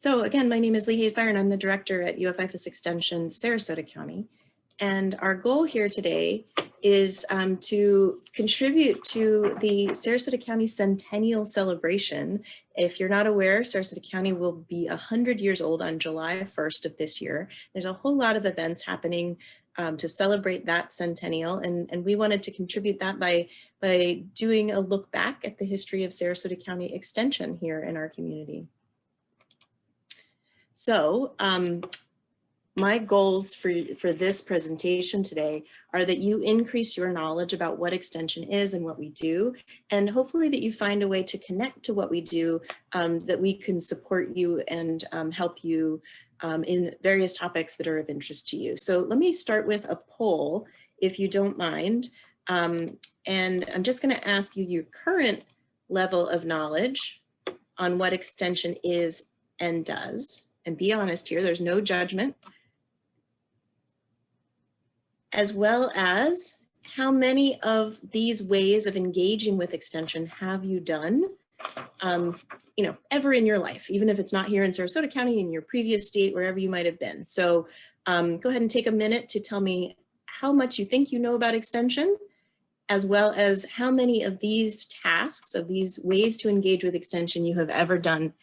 So again, my name is Lee Hayes-Byron. I'm the director at IFAS Extension, Sarasota County. And our goal here today is to contribute to the Sarasota County Centennial Celebration. If you're not aware, Sarasota County will be 100 years old on July 1st of this year. There's a whole lot of events happening to celebrate that centennial, and we wanted to contribute that by doing a look back at the history of Sarasota County Extension here in our community. So my goals for this presentation today are that you increase your knowledge about what Extension is and what we do, and hopefully that you find a way to connect to what we do, that we can support you and help you in various topics that are of interest to you. So let me start with a poll, if you don't mind. And I'm just going to ask you your current level of knowledge on what Extension is and does. And be honest here, there's no judgment. As well as how many of these ways of engaging with Extension have you done, ever in your life, even if it's not here in Sarasota County, in your previous state, wherever you might have been. So go ahead and take a minute to tell me how much you think you know about Extension, as well as how many of these tasks, of these ways to engage with Extension you have ever done,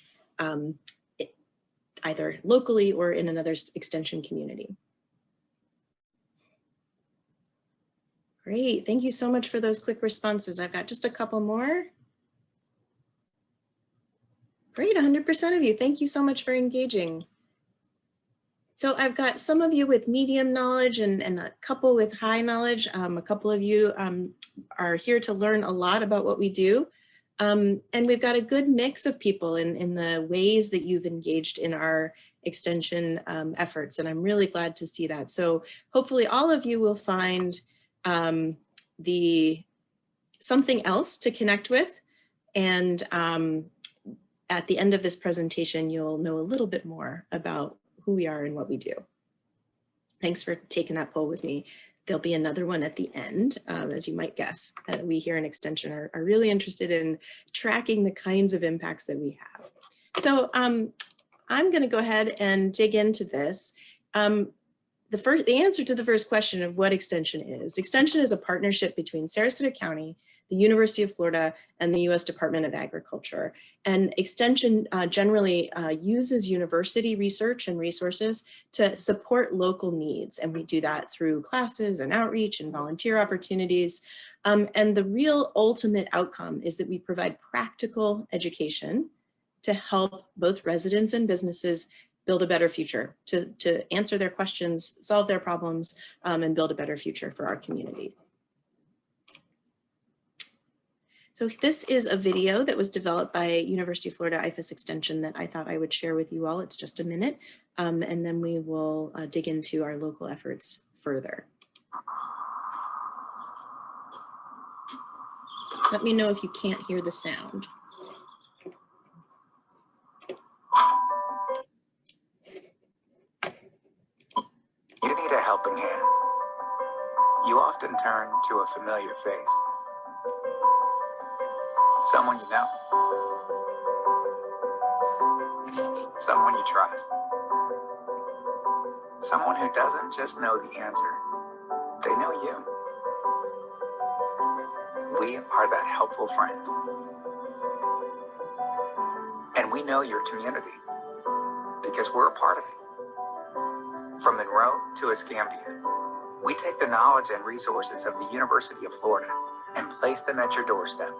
either locally or in another Extension community. Great, thank you so much for those quick responses. I've got just a couple more. Great, 100% of you. Thank you so much for engaging. So I've got some of you with medium knowledge and a couple with high knowledge. A couple of you are here to learn a lot about what we do. And we've got a good mix of people in the ways that you've engaged in our Extension efforts. And I'm really glad to see that. So hopefully all of you will find something else to connect with. And at the end of this presentation, you'll know a little bit more about who we are and what we do. Thanks for taking that poll with me. There'll be another one at the end, as you might guess. We here in Extension are really interested in tracking the kinds of impacts that we have. So I'm going to go ahead and dig into this. The answer to the first question of what Extension is. Extension is a partnership between Sarasota County, the University of Florida, and the U.S. Department of Agriculture. And Extension generally uses university research and resources to support local needs. And we do that through classes and outreach and volunteer opportunities. And the real ultimate outcome is that we provide practical education to help both residents and businesses build a better future, to answer their questions, solve their problems, and build a better future for our community. So this is a video that was developed by University of Florida IFAS Extension that I thought I would share with you all. It's just a minute, and then we will dig into our local efforts further. Let me know if you can't hear the sound. You need a helping hand. You often turn to a familiar face. Someone you know. Someone you trust. Someone who doesn't just know the answer, they know you. We are that helpful friend. And we know your community because we're a part of it. From Monroe to Escambia, we take the knowledge and resources of the University of Florida and place them at your doorstep.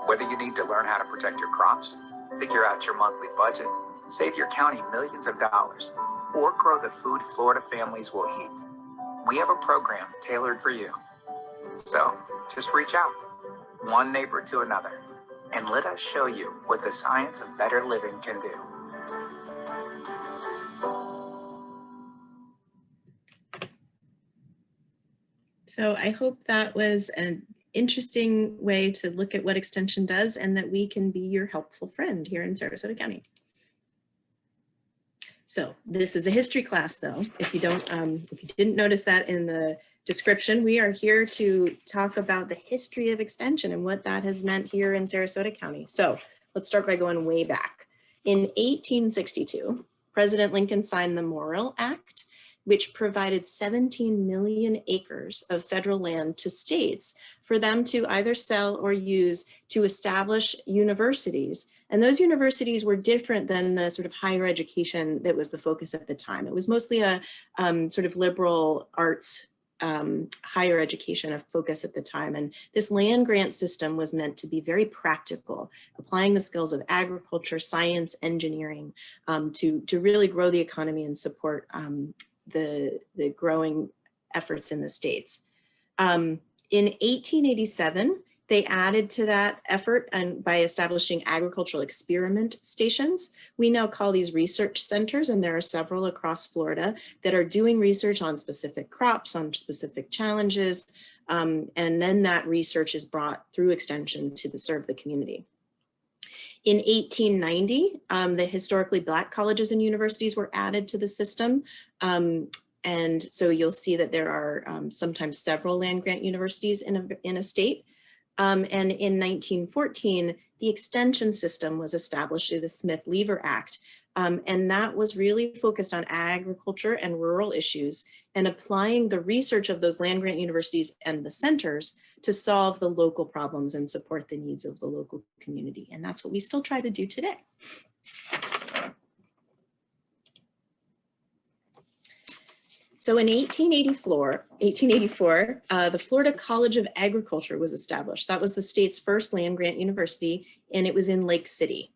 Whether you need to learn how to protect your crops, figure out your monthly budget, save your county millions of dollars, or grow the food Florida families will eat, we have a program tailored for you. So just reach out, one neighbor to another, and let us show you what the science of better living can do. So I hope that was an interesting way to look at what Extension does and that we can be your helpful friend here in Sarasota County. So this is a history class though. If you didn't notice that in the description, we are here to talk about the history of Extension and what that has meant here in Sarasota County. So let's start by going way back. In 1862, President Lincoln signed the Morrill Act, which provided 17 million acres of federal land to states for them to either sell or use to establish universities. And those universities were different than the sort of higher education that was the focus at the time. It was mostly a sort of liberal arts higher education of focus at the time. And this land grant system was meant to be very practical, applying the skills of agriculture, science, engineering to really grow the economy and support the growing efforts in the states. In 1887, they added to that effort and by establishing agricultural experiment stations. We now call these research centers, and there are several across Florida that are doing research on specific crops, on specific challenges, and then that research is brought through extension to serve the community. In 1890, the historically Black colleges and universities were added to the system. And so you'll see that there are sometimes several land grant universities in a state. And in 1914, the extension system was established through the Smith-Lever Act. And that was really focused on agriculture and rural issues and applying the research of those land grant universities and the centers to solve the local problems and support the needs of the local community. And that's what we still try to do today. So in 1884, the Florida College of Agriculture was established. That was the state's first land grant university, and it was in Lake City.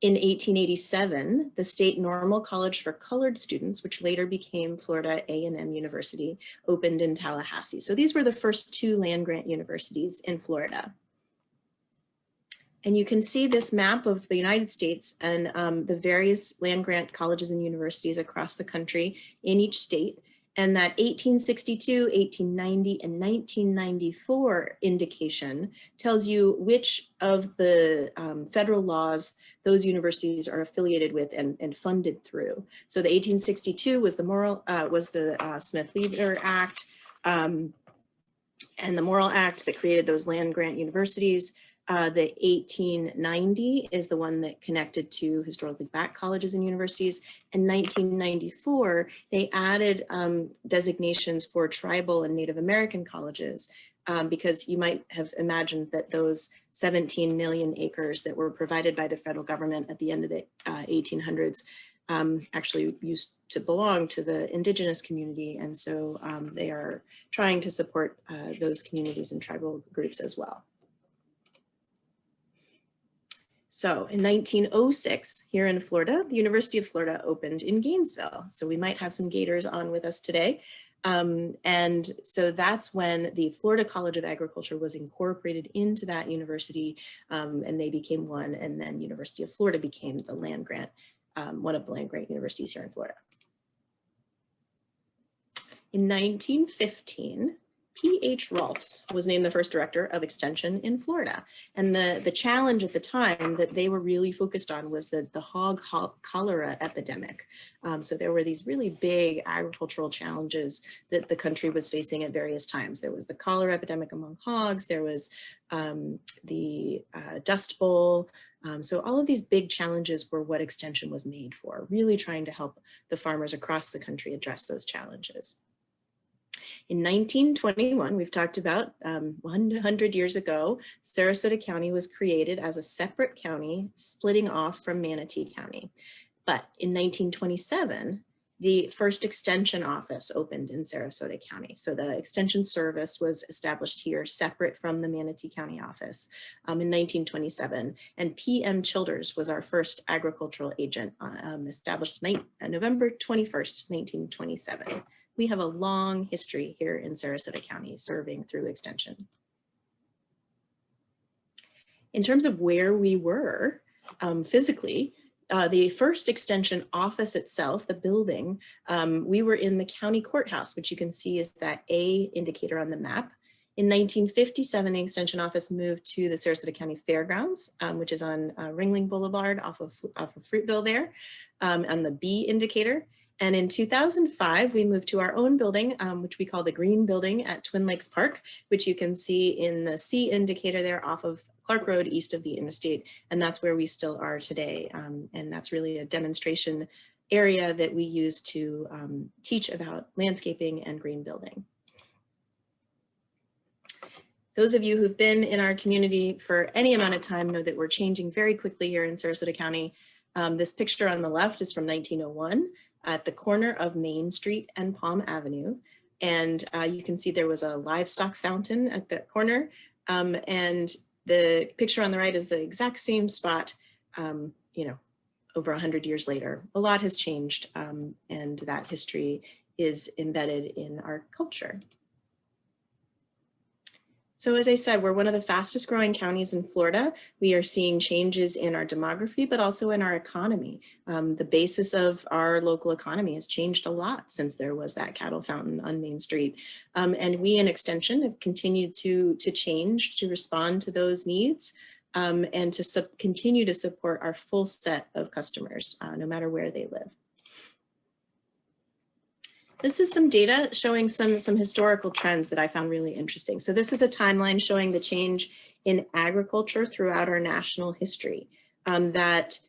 In 1887, the State Normal College for Colored Students, which later became Florida A&M University, opened in Tallahassee. So these were the first two land grant universities in Florida. And you can see this map of the United States and the various land grant colleges and universities across the country in each state. And that 1862, 1890, and 1994 indication tells you which of the federal laws those universities are affiliated with and funded through. So the 1862 was the Smith-Lever Act and the Morrill Act that created those land grant universities. The 1890 is the one that connected to historically Black colleges and universities. In 1994, they added designations for tribal and Native American colleges because you might have imagined that those 17 million acres that were provided by the federal government at the end of the 1800s actually used to belong to the indigenous community. And so they are trying to support those communities and tribal groups as well. So in 1906, here in Florida, the University of Florida opened in Gainesville. So we might have some Gators on with us today. And so that's when the Florida College of Agriculture was incorporated into that university, and they became one, and then University of Florida became the land grant, one of the land grant universities here in Florida. In 1915, P.H. Rolfs was named the first director of extension in Florida. And the challenge at the time that they were really focused on was the hog cholera epidemic. So there were these really big agricultural challenges that the country was facing at various times. There was the cholera epidemic among hogs, there was the Dust Bowl. So all of these big challenges were what extension was made for, really trying to help the farmers across the country address those challenges. In 1921, we've talked about 100 years ago, Sarasota County was created as a separate county splitting off from Manatee County. But in 1927, the first extension office opened in Sarasota County. So the extension service was established here separate from the Manatee County office in 1927. And PM Childers was our first agricultural agent established November 21st, 1927. We have a long history here in Sarasota County serving through extension. In terms of where we were physically, the first extension office itself, the building, we were in the county courthouse, which you can see is that A indicator on the map. In 1957, the extension office moved to the Sarasota County Fairgrounds, which is on Ringling Boulevard off of Fruitville there, on the B indicator. And in 2005, we moved to our own building, which we call the Green Building at Twin Lakes Park, which you can see in the C indicator there off of Clark Road east of the interstate. And that's where we still are today. And that's really a demonstration area that we use to teach about landscaping and green building. Those of you who've been in our community for any amount of time know that we're changing very quickly here in Sarasota County. This picture on the left is from 1901 at the corner of Main Street and Palm Avenue. And you can see there was a livestock fountain at that corner. And the picture on the right is the exact same spot, you know, over 100 years later. A lot has changed, and that history is embedded in our culture. So as I said, we're one of the fastest growing counties in Florida. We are seeing changes in our demography, but also in our economy. The basis of our local economy has changed a lot since there was that cattle fountain on Main Street. And we in Extension have continued to change to respond to those needs and to continue to support our full set of customers, no matter where they live. This is some data showing some historical trends that I found really interesting. So this is a timeline showing the change in agriculture throughout our national history. Let's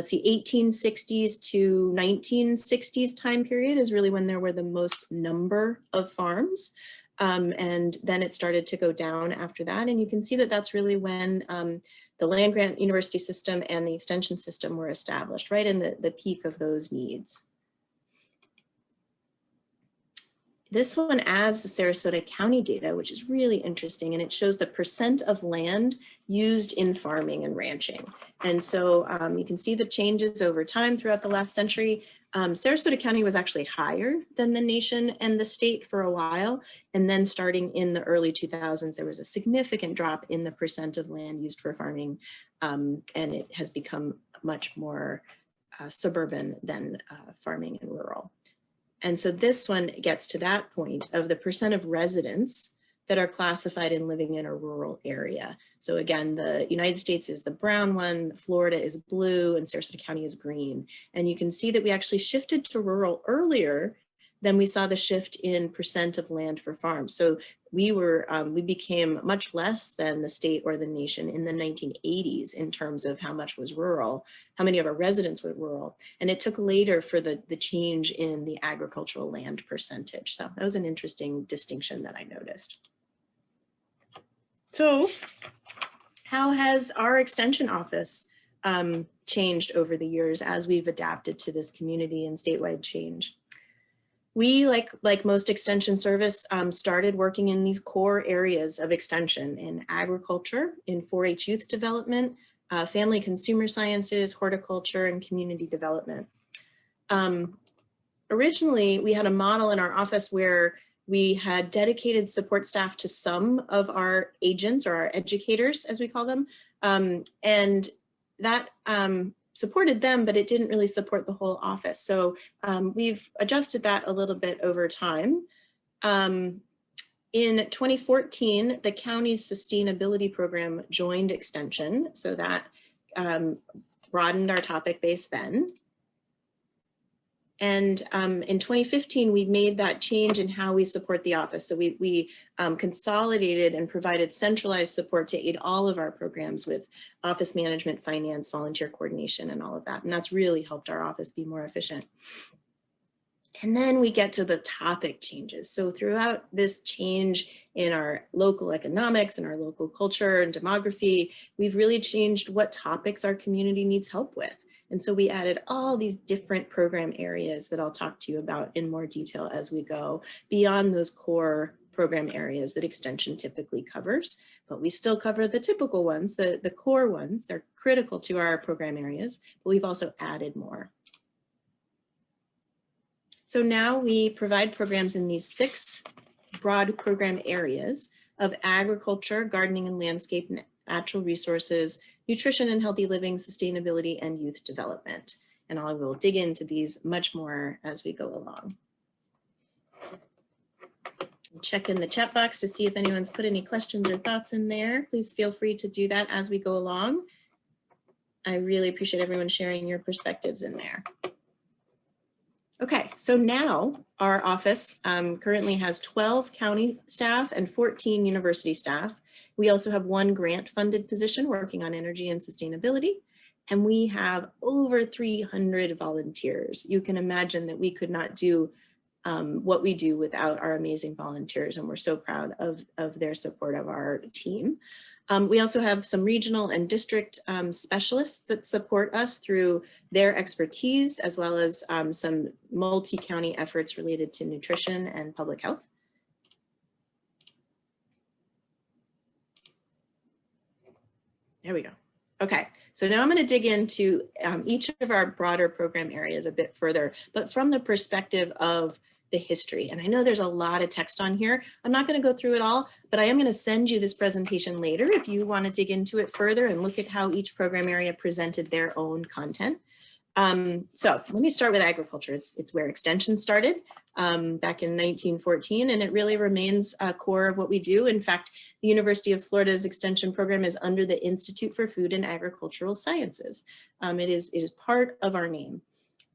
see, 1860s to 1960s time period is really when there were the most number of farms. And then it started to go down after that. And you can see that that's really when the land-grant university system and the extension system were established, right in the peak of those needs. This one adds the Sarasota County data, which is really interesting, and it shows the percent of land used in farming and ranching. And so you can see the changes over time throughout the last century. Sarasota County was actually higher than the nation and the state for a while. And then starting in the early 2000s, there was a significant drop in the percent of land used for farming. And it has become much more suburban than farming and rural. And so this one gets to that point of the percent of residents that are classified in living in a rural area. So again, the United States is the brown one, Florida is blue, and Sarasota County is green. And you can see that we actually shifted to rural earlier than we saw the shift in percent of land for farms. So we became much less than the state or the nation in the 1980s in terms of how much was rural, how many of our residents were rural. And it took later for the change in the agricultural land percentage. So that was an interesting distinction that I noticed. So how has our extension office changed over the years as we've adapted to this community and statewide change? We, like most extension service, started working in these core areas of extension in agriculture, in 4-H youth development, family consumer sciences, horticulture, and community development. Originally, we had a model in our office where we had dedicated support staff to some of our agents or our educators, as we call them, and that supported them, but it didn't really support the whole office. So we've adjusted that a little bit over time. In 2014, the county's sustainability program joined extension. So that broadened our topic base then. And in 2015, we made that change in how we support the office. So we consolidated and provided centralized support to aid all of our programs with office management, finance, volunteer coordination, and all of that. And that's really helped our office be more efficient. And then we get to the topic changes. So throughout this change in our local economics and our local culture and demography, we've really changed what topics our community needs help with. And so we added all these different program areas that I'll talk to you about in more detail as we go beyond those core program areas that extension typically covers. But we still cover the typical ones, the core ones. They're critical to our program areas, but we've also added more. So now we provide programs in these 6 broad program areas of agriculture, gardening and landscape, natural resources, nutrition and healthy living, sustainability, and youth development. And I will dig into these much more as we go along. Check in the chat box to see if anyone's put any questions or thoughts in there. Please feel free to do that as we go along. I really appreciate everyone sharing your perspectives in there. Okay, so now our office currently has 12 county staff and 14 university staff. We also have one grant funded position working on energy and sustainability. And we have over 300 volunteers. You can imagine that we could not do what we do without our amazing volunteers, and we're so proud of their support of our team. We also have some regional and district specialists that support us through their expertise, as well as some multi-county efforts related to nutrition and public health. There we go. Okay, so now I'm going to dig into each of our broader program areas a bit further, but from the perspective of the history. And I know there's a lot of text on here. I'm not going to go through it all, but I am going to send you this presentation later if you want to dig into it further and look at how each program area presented their own content. So let me start with agriculture. It's where extension started back in 1914, and it really remains a core of what we do. In fact, the University of Florida's extension program is under the Institute for Food and Agricultural Sciences. It is part of our name.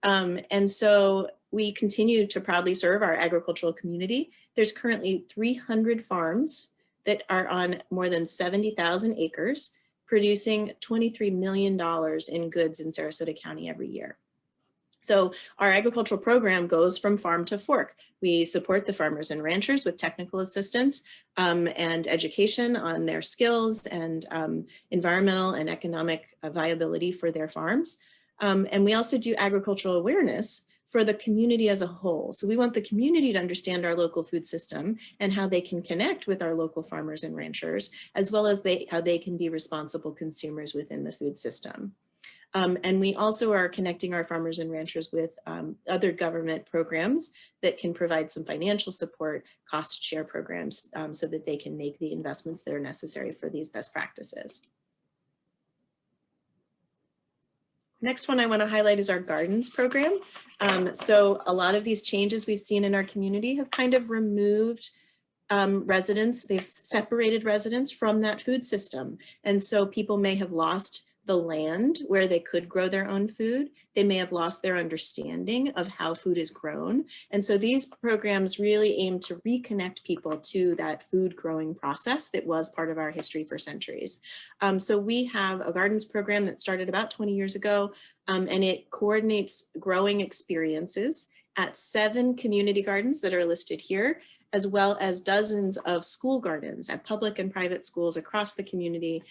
And so we continue to proudly serve our agricultural community. There's currently 300 farms that are on more than 70,000 acres, producing $23 million in goods in Sarasota County every year. So our agricultural program goes from farm to fork. We support the farmers and ranchers with technical assistance and education on their skills and environmental and economic viability for their farms. And we also do agricultural awareness for the community as a whole. So we want the community to understand our local food system and how they can connect with our local farmers and ranchers, as well as how they can be responsible consumers within the food system. And we also are connecting our farmers and ranchers with other government programs that can provide some financial support, cost share programs, so that they can make the investments that are necessary for these best practices. Next one I want to highlight is our gardens program. So a lot of these changes we've seen in our community have kind of removed residents, they've separated residents from that food system. And so people may have lost the land where they could grow their own food. They may have lost their understanding of how food is grown. And so these programs really aim to reconnect people to that food growing process that was part of our history for centuries. So we have a gardens program that started about 20 years ago, and it coordinates growing experiences at 7 community gardens that are listed here, as well as dozens of school gardens at public and private schools across the community.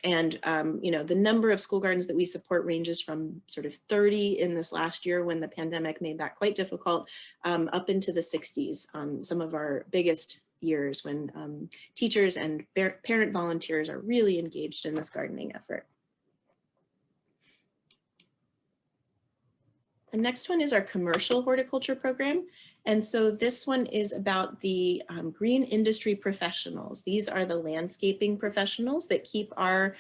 You know, the number of school gardens that we support ranges from sort of 30 in this last year when the pandemic made that quite difficult, up into the 60s on some of our biggest years when teachers and parent volunteers are really engaged in this gardening effort. The next one is our commercial horticulture program. And so this one is about the green industry professionals. These are the landscaping professionals that keep our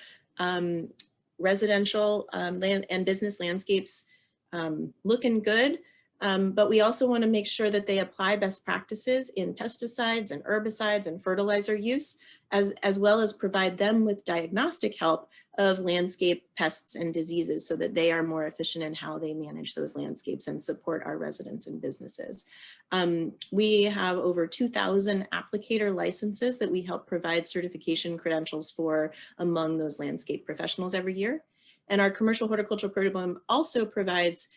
residential land and business landscapes looking good. But we also want to make sure that they apply best practices in pesticides and herbicides and fertilizer use, as well as provide them with diagnostic help of landscape pests and diseases so that they are more efficient in how they manage those landscapes and support our residents and businesses. We have over 2,000 applicator licenses that we help provide certification credentials for among those landscape professionals every year. And our commercial horticultural program also provides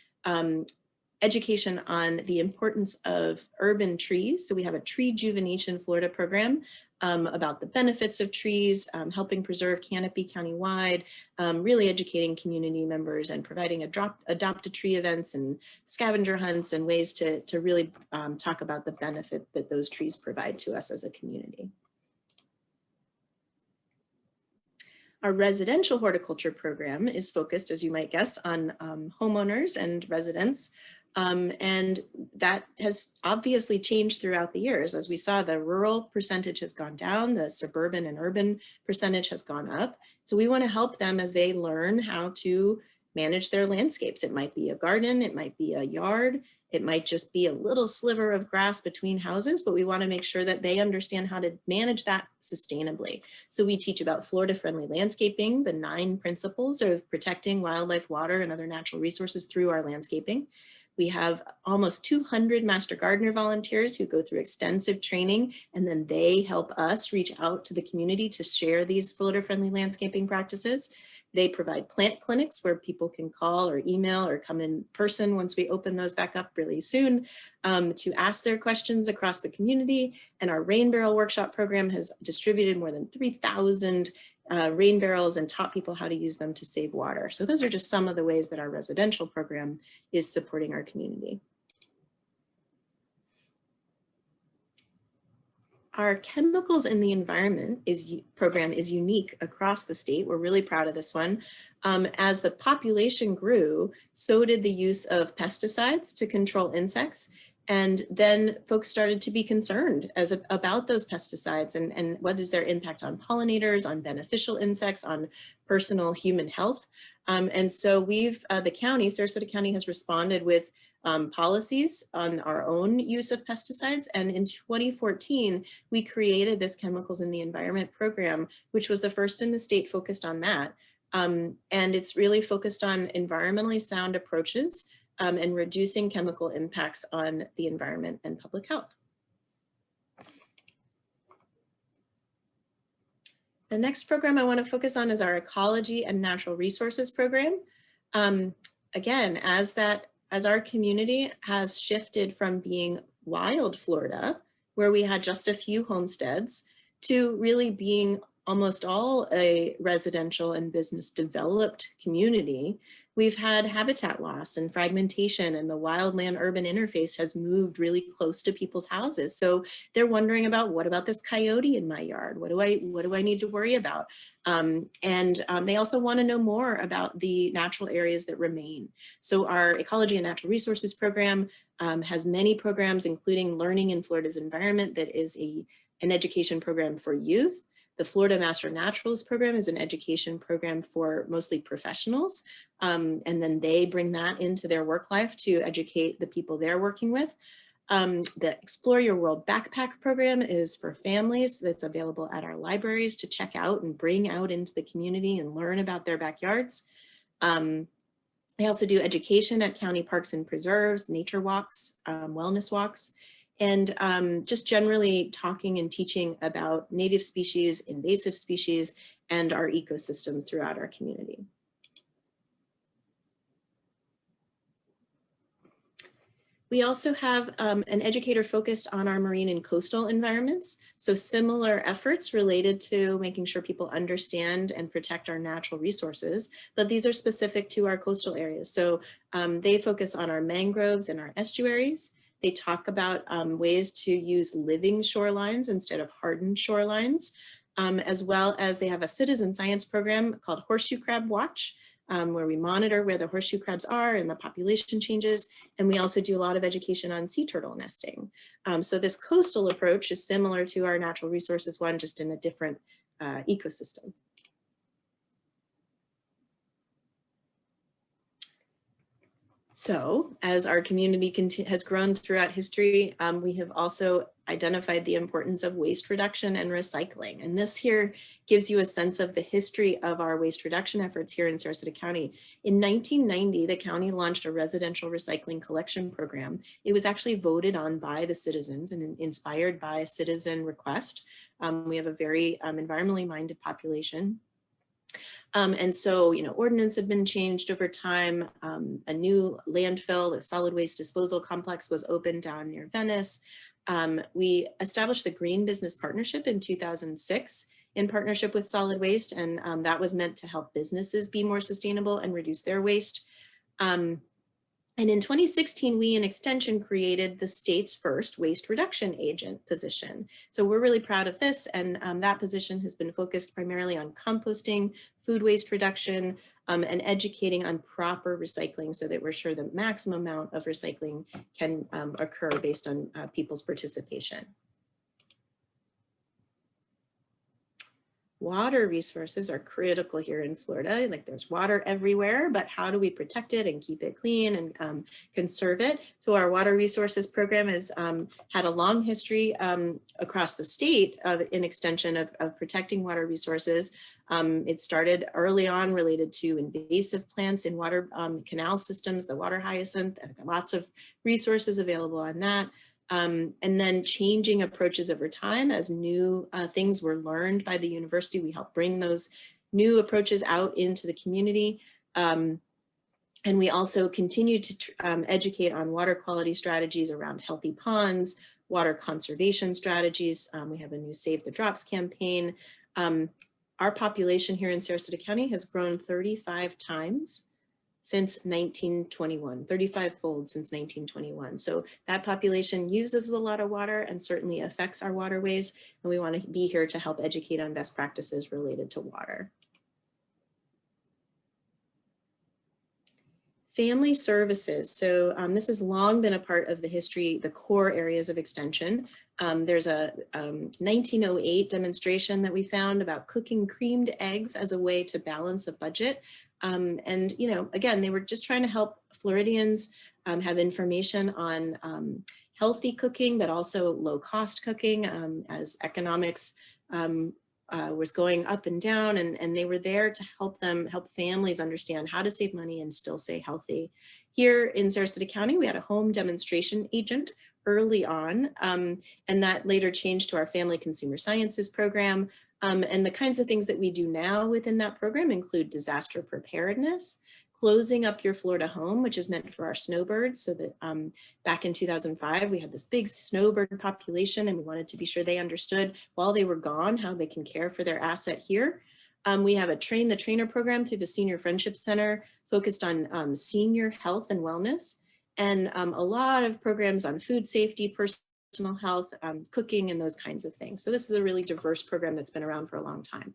education on the importance of urban trees. So we have a Tree Juvenation Florida program about the benefits of trees, helping preserve canopy countywide, really educating community members and providing adopt a tree events and scavenger hunts and ways to really talk about the benefit that those trees provide to us as a community. Our residential horticulture program is focused, as you might guess, on homeowners and residents. And that has obviously changed throughout the years. As we saw, the rural percentage has gone down, the suburban and urban percentage has gone up. So we want to help them as they learn how to manage their landscapes. It might be a garden, it might be a yard, it might just be a little sliver of grass between houses, but we want to make sure that they understand how to manage that sustainably. So we teach about Florida-friendly landscaping, the 9 principles of protecting wildlife, water, and other natural resources through our landscaping. We have almost 200 Master Gardener volunteers who go through extensive training, and then they help us reach out to the community to share these Florida-friendly landscaping practices. They provide plant clinics where people can call or email or come in person once we open those back up really soon to ask their questions across the community. And our Rain Barrel Workshop program has distributed more than 3,000 rain barrels and taught people how to use them to save water. So those are just some of the ways that our residential program is supporting our community. Our chemicals in the environment program is unique across the state. We're really proud of this one. As the population grew, so did the use of pesticides to control insects. And then folks started to be concerned about those pesticides and what is their impact on pollinators, on beneficial insects, on personal human health. And so the county, Sarasota County, has responded with policies on our own use of pesticides. And in 2014, we created this Chemicals in the Environment program, which was the first in the state focused on that. And it's really focused on environmentally sound approaches and reducing chemical impacts on the environment and public health. The next program I want to focus on is our Ecology and Natural Resources program. Again, as our community has shifted from being wild Florida, where we had just a few homesteads, to really being almost all a residential and business developed community, we've had habitat loss and fragmentation, and the wildland urban interface has moved really close to people's houses. So they're wondering about, what about this coyote in my yard? What do I need to worry about? They also want to know more about the natural areas that remain. So our Ecology and Natural Resources program has many programs, including Learning in Florida's Environment, that is an education program for youth. The Florida Master Naturalist program is an education program for mostly professionals. And then they bring that into their work life to educate the people they're working with. The Explore Your World Backpack program is for families that's available at our libraries to check out and bring out into the community and learn about their backyards. They also do education at county parks and preserves, nature walks, wellness walks, and just generally talking and teaching about native species, invasive species, and our ecosystems throughout our community. We also have an educator focused on our marine and coastal environments. So similar efforts related to making sure people understand and protect our natural resources, but these are specific to our coastal areas. So they focus on our mangroves and our estuaries. They talk about ways to use living shorelines instead of hardened shorelines, as well as they have a citizen science program called Horseshoe Crab Watch, where we monitor where the horseshoe crabs are and the population changes. And we also do a lot of education on sea turtle nesting. So this coastal approach is similar to our natural resources one, just in a different ecosystem. So as our community has grown throughout history, we have also identified the importance of waste reduction and recycling. And this here gives you a sense of the history of our waste reduction efforts here in Sarasota County. In 1990, the county launched a residential recycling collection program. It was actually voted on by the citizens and inspired by a citizen request. We have a very environmentally minded population. And so, ordinance had been changed over time. A new landfill, a solid waste disposal complex, was opened down near Venice. We established the Green Business Partnership in 2006 in partnership with solid waste. And that was meant to help businesses be more sustainable and reduce their waste. And in 2016, we in Extension created the state's first waste reduction agent position. So we're really proud of this. And that position has been focused primarily on composting, food waste reduction, and educating on proper recycling so that we're sure the maximum amount of recycling can occur based on people's participation. Water resources are critical here in Florida. Like there's water everywhere, but how do we protect it and keep it clean and conserve it? So our water resources program has had a long history across the state in extension of protecting water resources. It started early on related to invasive plants in water canal systems, the water hyacinth, lots of resources available on that. And then changing approaches over time as new things were learned by the university. We help bring those new approaches out into the community. And we also continue to educate on water quality strategies around healthy ponds, water conservation strategies. We have a new Save the Drops campaign. Our population here in Sarasota County has grown 35 times since 1921, 35-fold since 1921. So that population uses a lot of water and certainly affects our waterways. And we want to be here to help educate on best practices related to water. Family services. So this has long been a part of the history, the core areas of extension. There's a 1908 demonstration that we found about cooking creamed eggs as a way to balance a budget. And, you know, again, they were just trying to help Floridians have information on healthy cooking, but also low cost cooking as economics was going up and down, and they were there to help families understand how to save money and still stay healthy. Here in Sarasota County, we had a home demonstration agent early on, and that later changed to our Family Consumer Sciences program. And the kinds of things that we do now within that program include disaster preparedness, closing up your Florida home, which is meant for our snowbirds, so that back in 2005, we had this big snowbird population, and we wanted to be sure they understood while they were gone how they can care for their asset here. We have a Train the Trainer program through the Senior Friendship Center focused on senior health and wellness, and a lot of programs on food safety, personal health, cooking, and those kinds of things. So this is a really diverse program that's been around for a long time.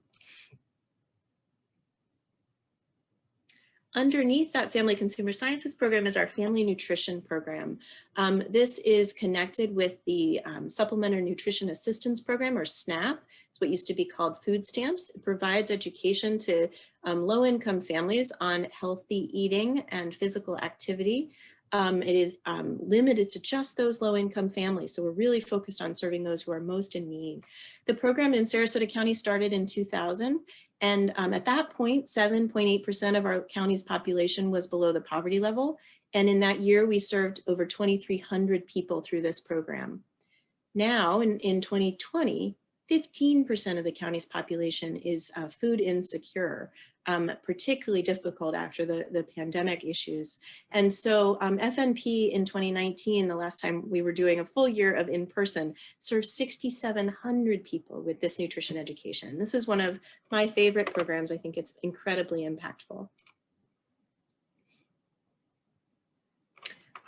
Underneath that Family Consumer Sciences program is our Family Nutrition program. This is connected with the Supplementary Nutrition Assistance Program, or SNAP. It's what used to be called food stamps. It provides education to low-income families on healthy eating and physical activity. It is limited to just those low-income families, so we're really focused on serving those who are most in need. The program in Sarasota County started in 2000, and at that point, 7.8% of our county's population was below the poverty level, and in that year, we served over 2,300 people through this program. Now, in 2020, 15% of the county's population is food insecure. Particularly difficult after the pandemic issues. And so FNP in 2019, the last time we were doing a full year of in-person, served 6,700 people with this nutrition education. This is one of my favorite programs. I think it's incredibly impactful.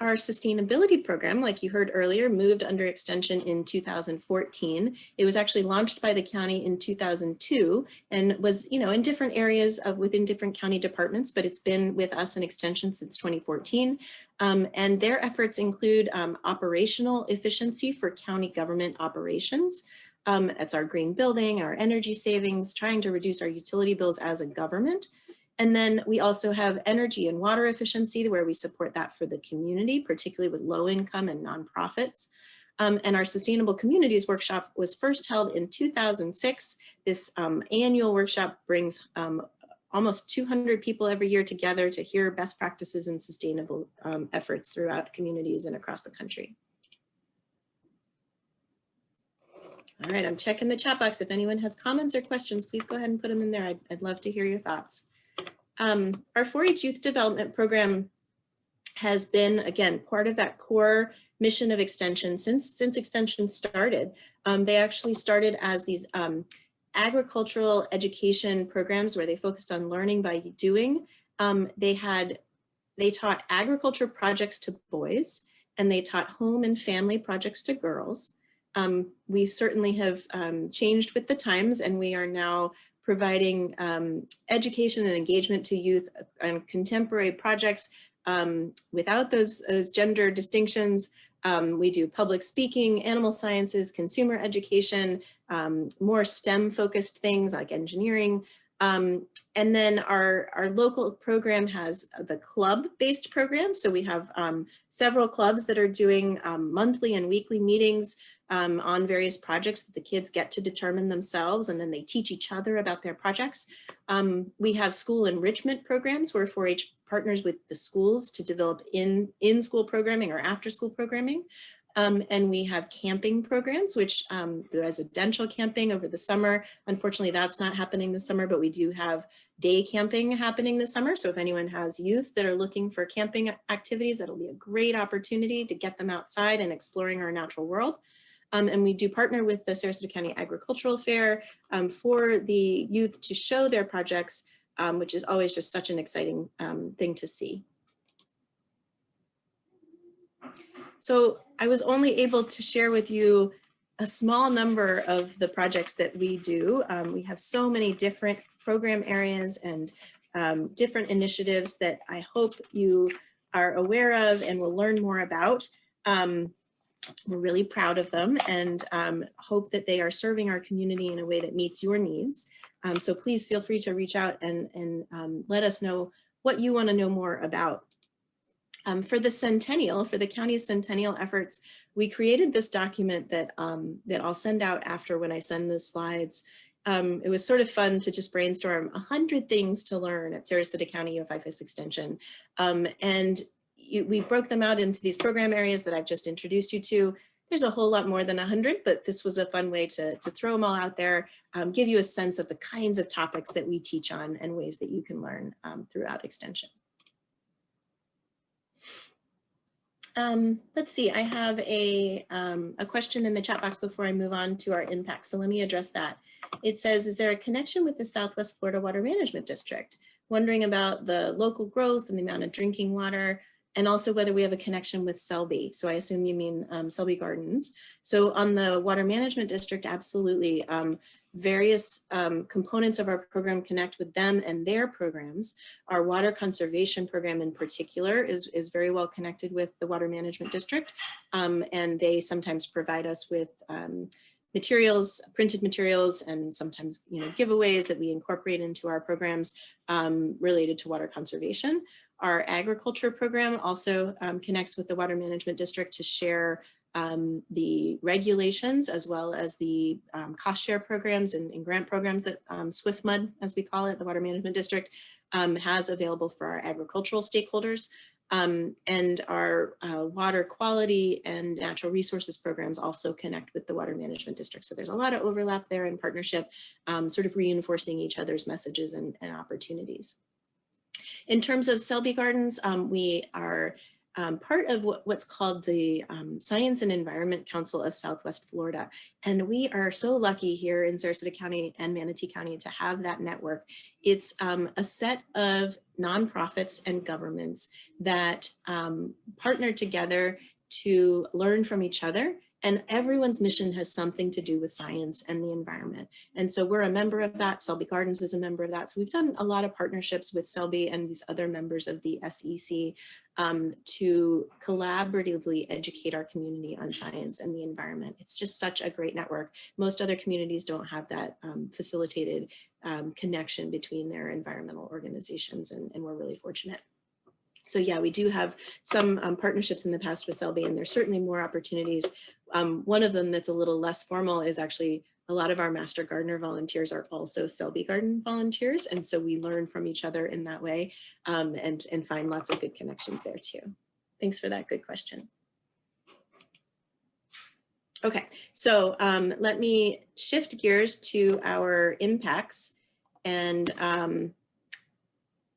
Our sustainability program, like you heard earlier, moved under extension in 2014. It was actually launched by the county in 2002 and was, you know, in different areas within different county departments, but it's been with us in extension since 2014. And their efforts include operational efficiency for county government operations. That's our green building, our energy savings, trying to reduce our utility bills as a government. And then we also have energy and water efficiency, where we support that for the community, particularly with low income and nonprofits. And our Sustainable Communities Workshop was first held in 2006. This annual workshop brings almost 200 people every year together to hear best practices and sustainable efforts throughout communities and across the country. All right, I'm checking the chat box. If anyone has comments or questions, please go ahead and put them in there. I'd love to hear your thoughts. Our 4-H Youth Development Program has been, again, part of that core mission of Extension since Extension started. They actually started as these agricultural education programs where they focused on learning by doing. They taught agriculture projects to boys, and they taught home and family projects to girls. We certainly have changed with the times, and we are now providing education and engagement to youth on contemporary projects without those gender distinctions, We do public speaking, animal sciences, consumer education, more STEM focused things like engineering. And then our local program has the club-based program. So we have several clubs that are doing monthly and weekly meetings on various projects that the kids get to determine themselves, and then they teach each other about their projects. We have school enrichment programs where 4-H partners with the schools to develop in-school programming or after-school programming. And we have camping programs, which residential camping over the summer. Unfortunately, that's not happening this summer, but we do have day camping happening this summer. So if anyone has youth that are looking for camping activities, that'll be a great opportunity to get them outside and exploring our natural world. And we do partner with the Sarasota County Agricultural Fair for the youth to show their projects, which is always just such an exciting thing to see. So I was only able to share with you a small number of the projects that we do. We have so many different program areas and different initiatives that I hope you are aware of and will learn more about. We're really proud of them and hope that they are serving our community in a way that meets your needs. So please feel free to reach out and let us know what you want to know more about. For the centennial, for the county's centennial efforts, we created this document that, that I'll send out after when I send the slides. It was sort of fun to just brainstorm 100 things to learn at Sarasota County IFAS Extension. We broke them out into these program areas that I've just introduced you to. There's a whole lot more than 100, but this was a fun way to throw them all out there, give you a sense of the kinds of topics that we teach on and ways that you can learn throughout Extension. Let's see, I have a question in the chat box before I move on to our impact. So let me address that. It says, is there a connection with the Southwest Florida Water Management District? Wondering about the local growth and the amount of drinking water, and also whether we have a connection with Selby. So I assume you mean Selby Gardens. So on the Water Management District, absolutely. Various components of our program connect with them and their programs. Our water conservation program in particular is very well connected with the Water Management District. And they sometimes provide us with materials, printed materials, and sometimes giveaways that we incorporate into our programs related to water conservation. Our agriculture program also connects with the Water Management District to share the regulations as well as the cost share programs and grant programs that SwiftMud, as we call it, the Water Management District, has available for our agricultural stakeholders. And our water quality and natural resources programs also connect with the Water Management District. So there's a lot of overlap there in partnership, sort of reinforcing each other's messages and opportunities. In terms of Selby Gardens, we are part of what's called the Science and Environment Council of Southwest Florida. And we are so lucky here in Sarasota County and Manatee County to have that network. It's a set of nonprofits and governments that partner together to learn from each other. And everyone's mission has something to do with science and the environment. And so we're a member of that. Selby Gardens is a member of that. So we've done a lot of partnerships with Selby and these other members of the SEC to collaboratively educate our community on science and the environment. It's just such a great network. Most other communities don't have that facilitated connection between their environmental organizations, and we're really fortunate. So yeah, we do have some partnerships in the past with Selby, and there's certainly more opportunities. One of them that's a little less formal is actually a lot of our Master Gardener volunteers are also Selby Garden volunteers. And so we learn from each other in that way and find lots of good connections there too. Thanks for that good question. Okay, so let me shift gears to our impacts. And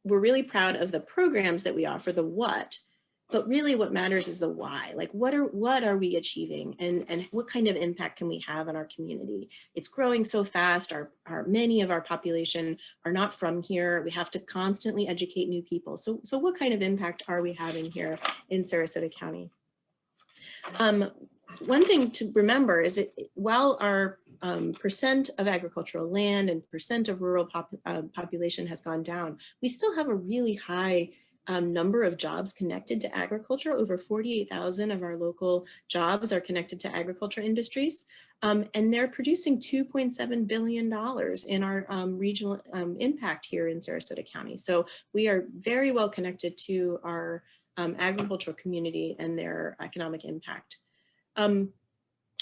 we're really proud of the programs that we offer, the what, but really what matters is the why. Like what are we achieving and what kind of impact can we have on our community? It's growing so fast. Many of our population are not from here. We have to constantly educate new people. So what kind of impact are we having here in Sarasota County? One thing to remember is that while our percent of agricultural land and percent of rural population has gone down, we still have a really high number of jobs connected to agriculture. Over 48,000 of our local jobs are connected to agriculture industries. And they're producing $2.7 billion in our regional impact here in Sarasota County. So we are very well connected to our agricultural community and their economic impact.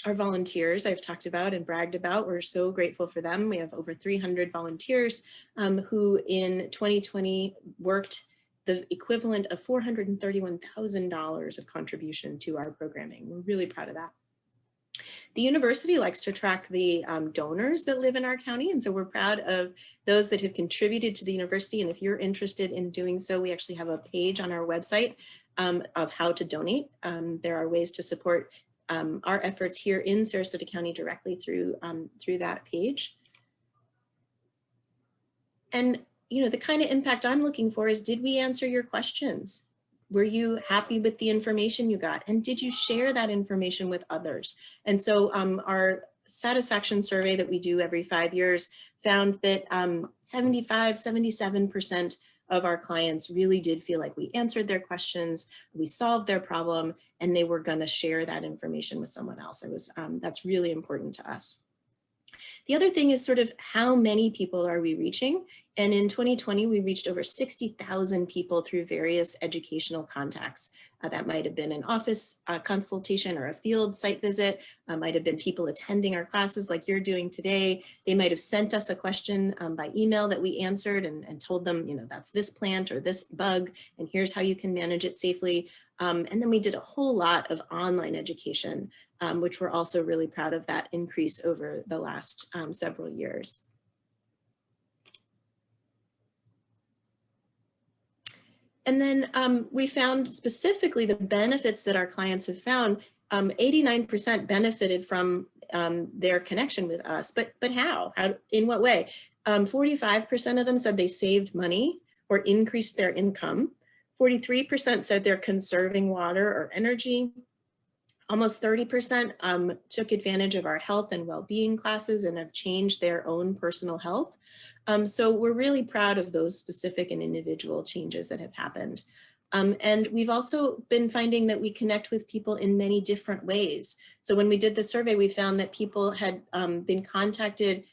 Our volunteers I've talked about and bragged about, we're so grateful for them. We have over 300 volunteers who in 2020 worked the equivalent of $431,000 of contribution to our programming. We're really proud of that. The university likes to track the donors that live in our county, and so we're proud of those that have contributed to the university. And if you're interested in doing so, we actually have a page on our website of how to donate. There are ways to support our efforts here in Sarasota County directly through that page. And the kind of impact I'm looking for is, did we answer your questions? Were you happy with the information you got? And did you share that information with others? And so our satisfaction survey that we do every 5 years found that 77% of our clients really did feel like we answered their questions, we solved their problem, and they were going to share that information with someone else. That's really important to us. The other thing is sort of how many people are we reaching? And in 2020, we reached over 60,000 people through various educational contacts. That might have been an office consultation or a field site visit, might have been people attending our classes like you're doing today. They might have sent us a question by email that we answered and told them, that's this plant or this bug, and here's how you can manage it safely. And then we did a whole lot of online education, which we're also really proud of that increase over the last several years. And then we found specifically the benefits that our clients have found. 89% benefited from their connection with us, but how? In what way? 45% of them said they saved money or increased their income. 43% said they're conserving water or energy. Almost 30% took advantage of our health and well-being classes and have changed their own personal health. So we're really proud of those specific and individual changes that have happened. And we've also been finding that we connect with people in many different ways. So when we did the survey, we found that people had been contacted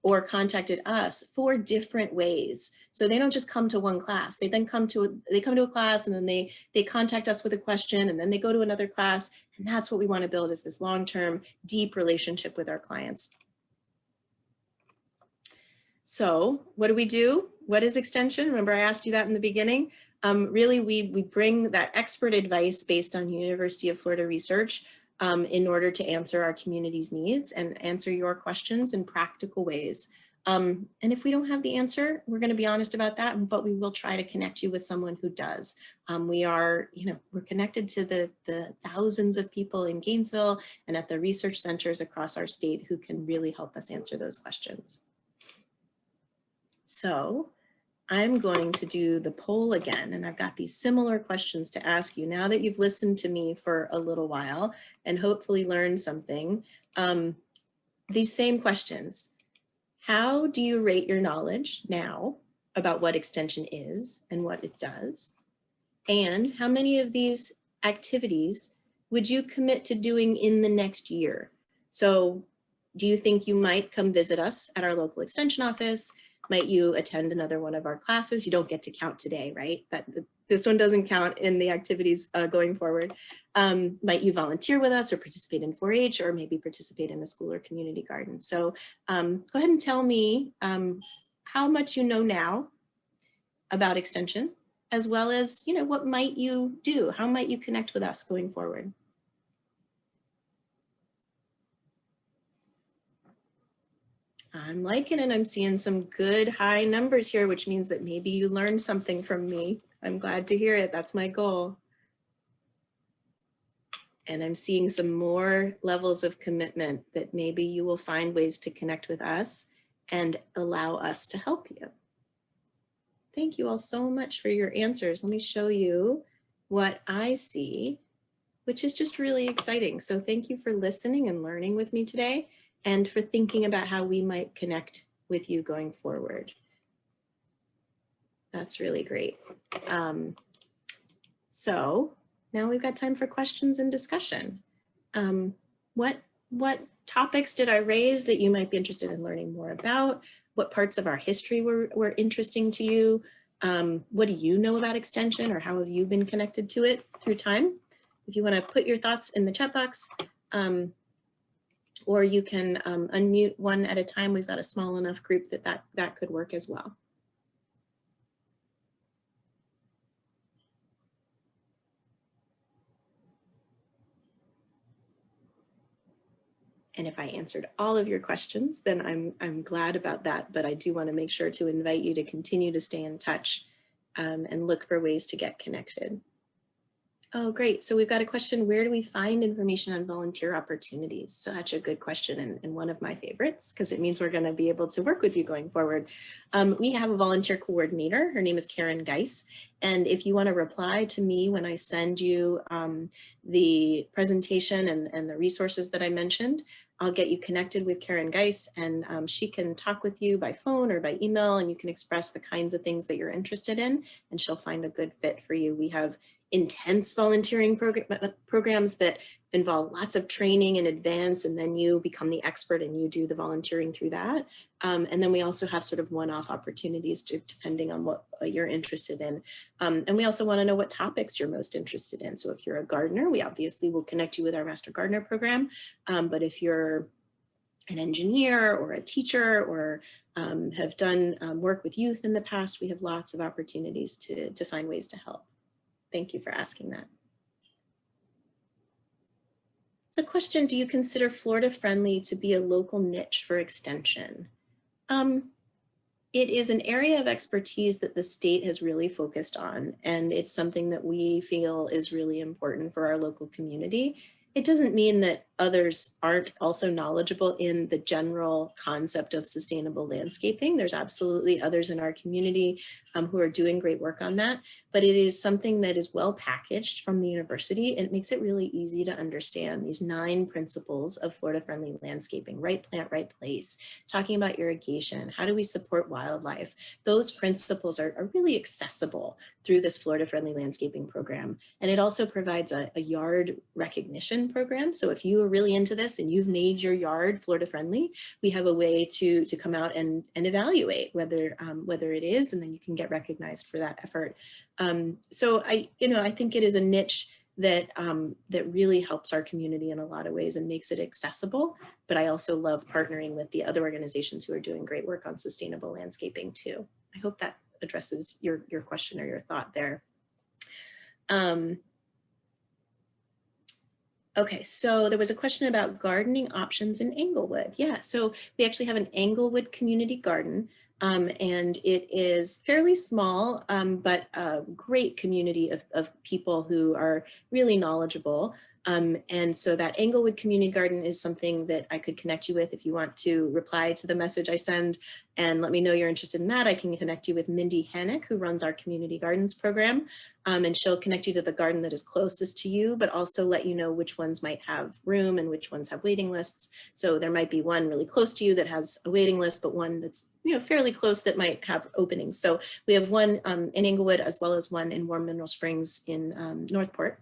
or contacted us for different ways. So they don't just come to one class. They then come to a class, and then they contact us with a question, and then they go to another class. And that's what we want to build, is this long-term, deep relationship with our clients. So what do we do? What is extension? Remember, I asked you that in the beginning. Really, we bring that expert advice based on University of Florida research in order to answer our community's needs and answer your questions in practical ways. And if we don't have the answer, we're going to be honest about that, but we will try to connect you with someone who does. We're connected to the thousands of people in Gainesville and at the research centers across our state who can really help us answer those questions. So I'm going to do the poll again, and I've got these similar questions to ask you now that you've listened to me for a little while and hopefully learned something. These same questions. How do you rate your knowledge now about what extension is and what it does? And how many of these activities would you commit to doing in the next year? So do you think you might come visit us at our local extension office? Might you attend another one of our classes? You don't get to count today, right? This one doesn't count in the activities going forward. Might you volunteer with us or participate in 4-H or maybe participate in a school or community garden? So go ahead and tell me how much you know now about extension, as well as, what might you do? How might you connect with us going forward? I'm liking it. I'm seeing some good high numbers here, which means that maybe you learned something from me. I'm glad to hear it. That's my goal. And I'm seeing some more levels of commitment that maybe you will find ways to connect with us and allow us to help you. Thank you all so much for your answers. Let me show you what I see, which is just really exciting. So thank you for listening and learning with me today, and for thinking about how we might connect with you going forward. That's really great. So now we've got time for questions and discussion. What topics did I raise that you might be interested in learning more about? What parts of our history were interesting to you? What do you know about extension, or how have you been connected to it through time? If you want to put your thoughts in the chat box, or you can unmute one at a time. We've got a small enough group that could work as well. And if I answered all of your questions, then I'm glad about that, but I do want to make sure to invite you to continue to stay in touch and look for ways to get connected. Oh, great. So we've got a question: where do we find information on volunteer opportunities? Such a good question, and one of my favorites, because it means we're going to be able to work with you going forward. We have a volunteer coordinator. Her name is Karen Geis. And if you want to reply to me when I send you the presentation and the resources that I mentioned, I'll get you connected with Karen Geis, and she can talk with you by phone or by email, and you can express the kinds of things that you're interested in, and she'll find a good fit for you. We have intense volunteering programs that involve lots of training in advance, and then you become the expert and you do the volunteering through that. And then we also have sort of one-off opportunities depending on what you're interested in. And we also want to know what topics you're most interested in. So if you're a gardener, we obviously will connect you with our Master Gardener program. But if you're an engineer or a teacher, or have done work with youth in the past, we have lots of opportunities to find ways to help. Thank you for asking that. So question: do you consider Florida Friendly to be a local niche for extension? It is an area of expertise that the state has really focused on, and it's something that we feel is really important for our local community. It doesn't mean that others aren't also knowledgeable in the general concept of sustainable landscaping. There's absolutely others in our community who are doing great work on that, but it is something that is well packaged from the university, and it makes it really easy to understand these 9 principles of Florida friendly landscaping: right plant, right place, talking about irrigation, how do we support wildlife. Those principles are really accessible through this Florida friendly landscaping program. And it also provides a yard recognition program. So if you are really into this and you've made your yard Florida friendly, we have a way to come out and evaluate whether it is, and then you can get recognized for that effort. So I think it is a niche that really helps our community in a lot of ways and makes it accessible. But I also love partnering with the other organizations who are doing great work on sustainable landscaping too. I hope that addresses your question or your thought there. Okay, so there was a question about gardening options in Englewood. Yeah, so we actually have an Englewood community garden, and it is fairly small, but a great community of people who are really knowledgeable. And so that Englewood Community Garden is something that I could connect you with. If you want to reply to the message I send and let me know you're interested in that, I can connect you with Mindy Hannock, who runs our Community Gardens program. And she'll connect you to the garden that is closest to you, but also let you know which ones might have room and which ones have waiting lists. So there might be one really close to you that has a waiting list, but one that's fairly close that might have openings. So we have one in Englewood, as well as one in Warm Mineral Springs in Northport.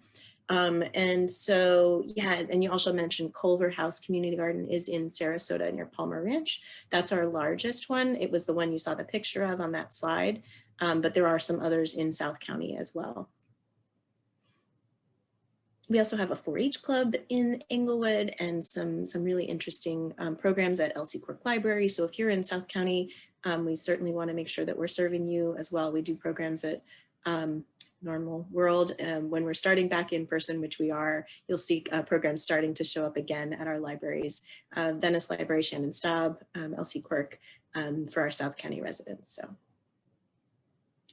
And so, yeah, and you also mentioned Culver House Community Garden is in Sarasota near Palmer Ranch. That's our largest one. It was the one you saw the picture of on that slide, but there are some others in South County as well. We also have a 4-H club in Englewood and some really interesting programs at Elsie Quirk Library. So if you're in South County, we certainly want to make sure that we're serving you as well. We do programs at Normal World. When we're starting back in person, which we are, you'll see programs starting to show up again at our libraries. Venice Library, Shannon Staub, Elsie Quirk for our South County residents. So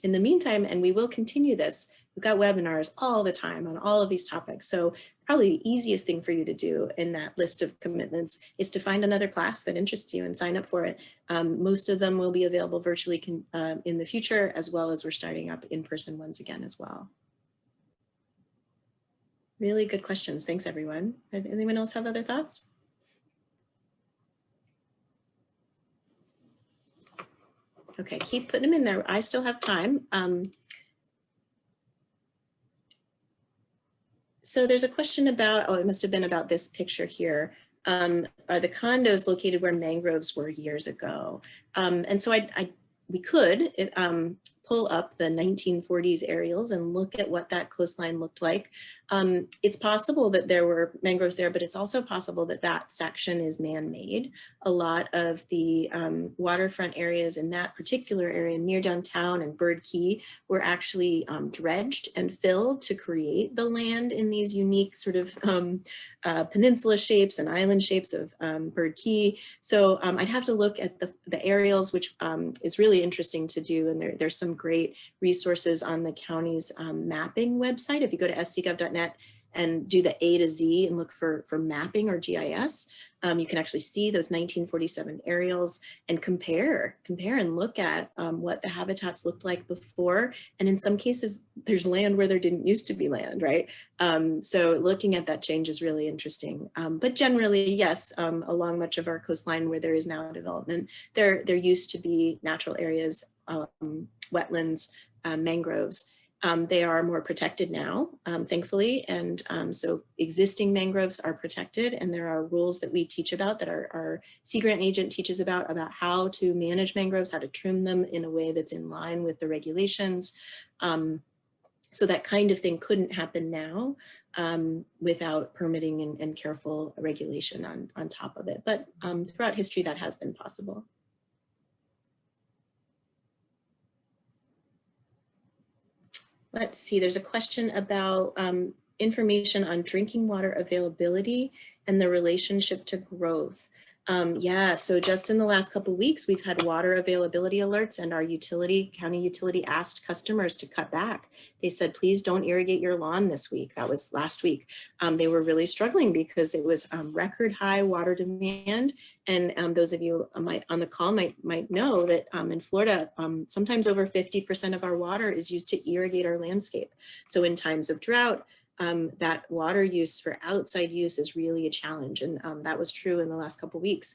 in the meantime, and we will continue this, we've got webinars all the time on all of these topics. So probably the easiest thing for you to do in that list of commitments is to find another class that interests you and sign up for it. Most of them will be available virtually in the future, as well as we're starting up in-person ones again as well. Really good questions. Thanks, everyone. Anyone else have other thoughts? Okay, keep putting them in there. I still have time. So there's a question about, oh, it must have been about this picture here. Are the condos located where mangroves were years ago? And so we could pull up the 1940s aerials and look at what that coastline looked like. It's possible that there were mangroves there, but it's also possible that that section is man-made. A lot of the waterfront areas in that particular area near downtown and Bird Key were actually dredged and filled to create the land in these unique sort of peninsula shapes and island shapes of Bird Key. So I'd have to look at the aerials, which is really interesting to do. And there's some great resources on the county's mapping website. If you go to scgov.net and do the A to Z and look for mapping or GIS, you can actually see those 1947 aerials and compare and look at what the habitats looked like before. And in some cases, there's land where there didn't used to be land, right? So looking at that change is really interesting. But generally, yes, along much of our coastline where there is now development, there used to be natural areas, wetlands, mangroves. They are more protected now, thankfully. And so existing mangroves are protected, and there are rules that we teach about, that our Sea Grant agent teaches about how to manage mangroves, how to trim them in a way that's in line with the regulations. So that kind of thing couldn't happen now without permitting and careful regulation on top of it. But throughout history, that has been possible. Let's see, there's a question about information on drinking water availability and the relationship to growth. Yeah, so just in the last couple of weeks, we've had water availability alerts, and our county utility asked customers to cut back. They said, please don't irrigate your lawn this week. That was last week. They were really struggling because it was record high water demand. And those of you on the call might know that in Florida, sometimes over 50% of our water is used to irrigate our landscape. So in times of drought, that water use for outside use is really a challenge. And that was true in the last couple of weeks.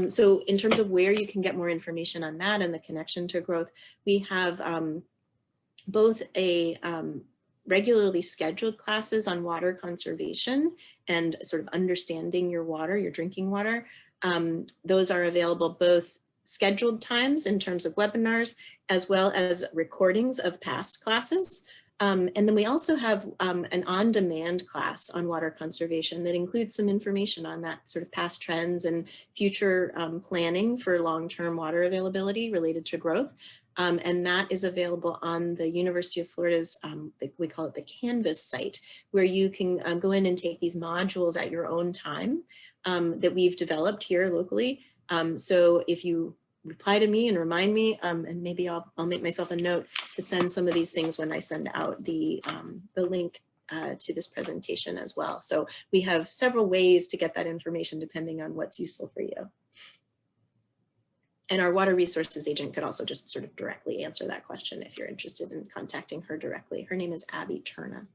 So in terms of where you can get more information on that and the connection to growth, we have both a regularly scheduled classes on water conservation and sort of understanding your water, your drinking water. Those are available both scheduled times in terms of webinars, as well as recordings of past classes. And then we also have an on-demand class on water conservation that includes some information on that sort of past trends and future planning for long-term water availability related to growth. And that is available on the University of Florida's, we call it the Canvas site, where you can go in and take these modules at your own time that we've developed here locally. So if you reply to me and remind me, and maybe I'll make myself a note to send some of these things when I send out the link to this presentation as well. So we have several ways to get that information depending on what's useful for you. And our water resources agent could also just sort of directly answer that question if you're interested in contacting her directly. Her name is Abby Cherna.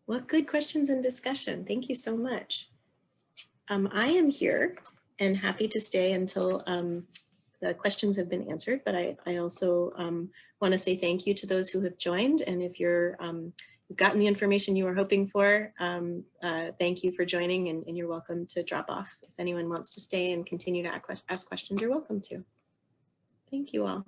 What good questions and discussion. Thank you so much. I am here and happy to stay until the questions have been answered, but I also want to say thank you to those who have joined. And if you've gotten the information you were hoping for, thank you for joining, and you're welcome to drop off. If anyone wants to stay and continue to ask questions, you're welcome to. Thank you all.